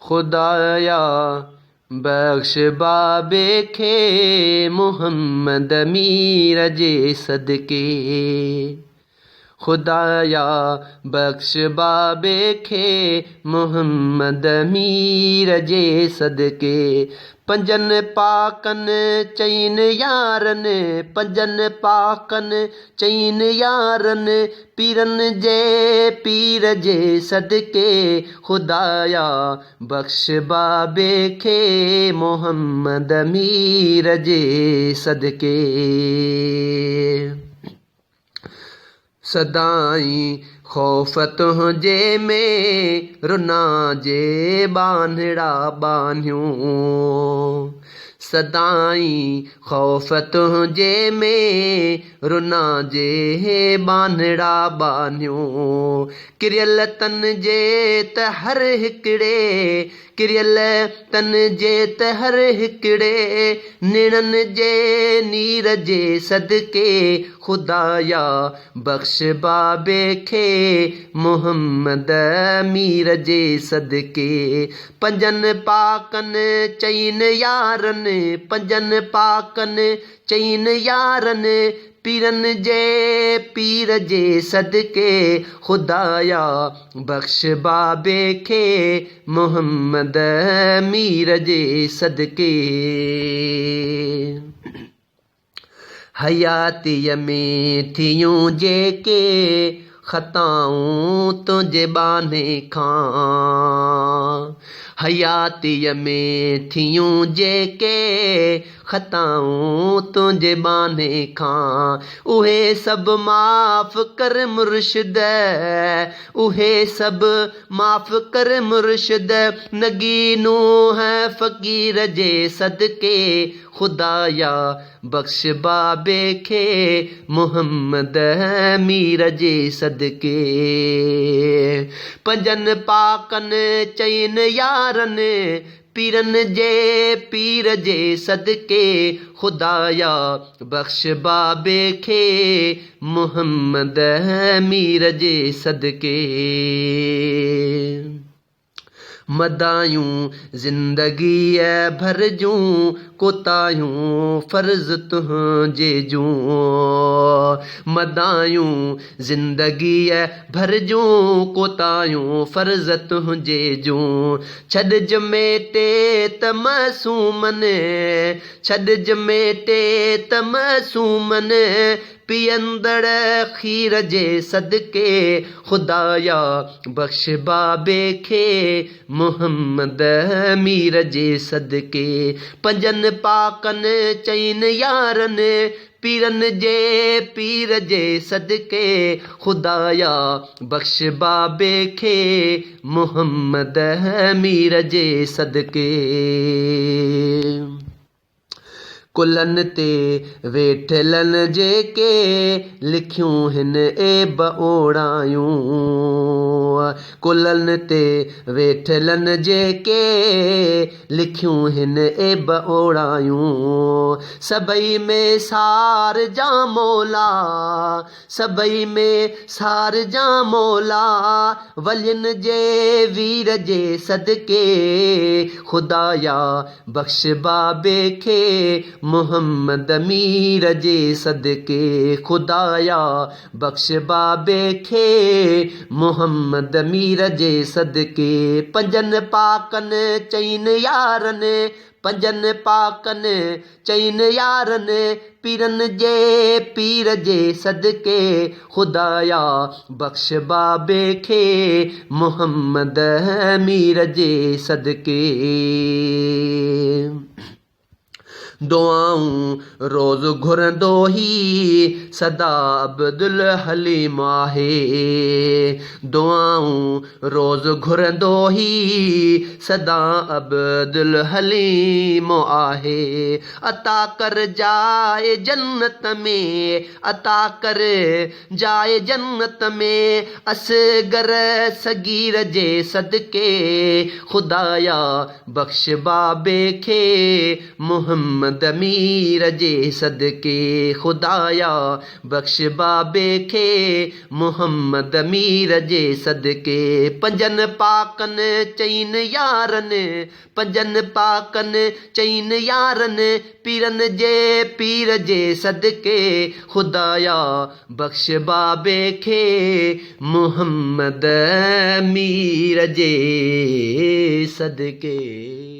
खुदाया बख्श बाबे खे मोहम्मद मीर जे सदके। खुदाया बख्श बाबे खे मोहम्मद मीर जे सदके। पंजन पाकन चईन यारन, पंजन पाकन चईन यारन, पीरन जे पीर जे सदके। खुदाया बख्श बाबे खे मोहम्मद मीर जे सदके। सदाई खौफ तुंहिंजे में रुना जे बांधड़ा बांधियूं। सदाई खौफ तुंहिंजे में रुना जे बांधड़ा बांधियूं। किरियल तन जे त हर हिकिड़े, किरियल तन जे त हर हिकिड़े, निणन जे नीर जे सदके। खुदाया बख्श बाबे खे मोहम्मद मीर जे सदके। पंजन पाकन चईन यारन, पंजन पाकन चईन यारन, पीरन जे पीर जे सदके। खुदाया बख्श बाबे खे मोहम्मद मीर जे सदके। हयातीअ में थियूं जेके ख़ताऊं तुंहिंजे बाने खां। हयातीअ में थियूं जेके ख़ताऊं तुंहिंजे बाने खां। उहे सभु माफ़ कर मुर्शिद, उहे सभु माफ़ कर मुर्शिद, नगीनू है फ़क़ीर जे सदके। खुदाया बख्श बाबे खे मोहम्मद मीर जे सदके। पंजन पाकन चईन यारन, पीरन जे पीर जे सदके। खुदाया बख्श बाबे खे मोहम्मद मीर जे सदके। मदायूं ज़िंदगीअ भर जूं, कोतायूं फ़र्ज़ तुंहिंजे जूं। मदायूं ज़िंदगीअ भर जूं, कोतायूं फ़र्ज़ तुंहिंजे जूं। छॾिज मेटे त मासूमन, छॾिज मेटे त मासूमन, पीअंदड़ खीर जे सदके। खुदाया बख्श बाबे खे मोहम्मद मीर जे सदके। पंजन पाकन चईन यारन, पीरन जे पीर जे सदके। खुदाया बख्श बाबे खे मोहम्मद मीर जे सदके। कुलन ते वेठलन जेके लिखियूं हिन ऐब ओड़ायूं। कुलन ते वेठलन जेके लिखियूं हिन ऐब ओड़ायूं। सभई में सार जा मौला, सभई में सार जा मौला, वलियन जे वीर जे सदके। खुदाया बख्श बाबे खे मोहम्मद मीर जे सदके। खुदाया बख्श बाबे खे मोहम्मद मीर जे सदके। पंजन पाकन चईन यारन, पंजन पाकन चईन यारन, पीरन जे पीर जे सदके। खुदाया बख्श बाबे खे मोहम्मद मीर जे सदके। दुआऊं रोज़ घुरंदो ही सदा अब्दुल हलीम आहे। दुआऊं रोज़ घुरंदो ही सदा अब्दुल हलीम आहे। अता कर जाए जन्नत में, अता कर जाए जन्नत में, असगर सगीर जे सदके। खुदाया बख्श बाबे खे मोहम्मद मुहम्मद मीर जे सदके खुदाया बख्श बाबे खे मुहम्मद मीर जे सदके पंजन पाकन चईन यारन पंजन पाकन चईन यारन पीरन जे पीर जे सदके खुदाया बख्श बाबे खे मुहम्मद मीर जे सदके।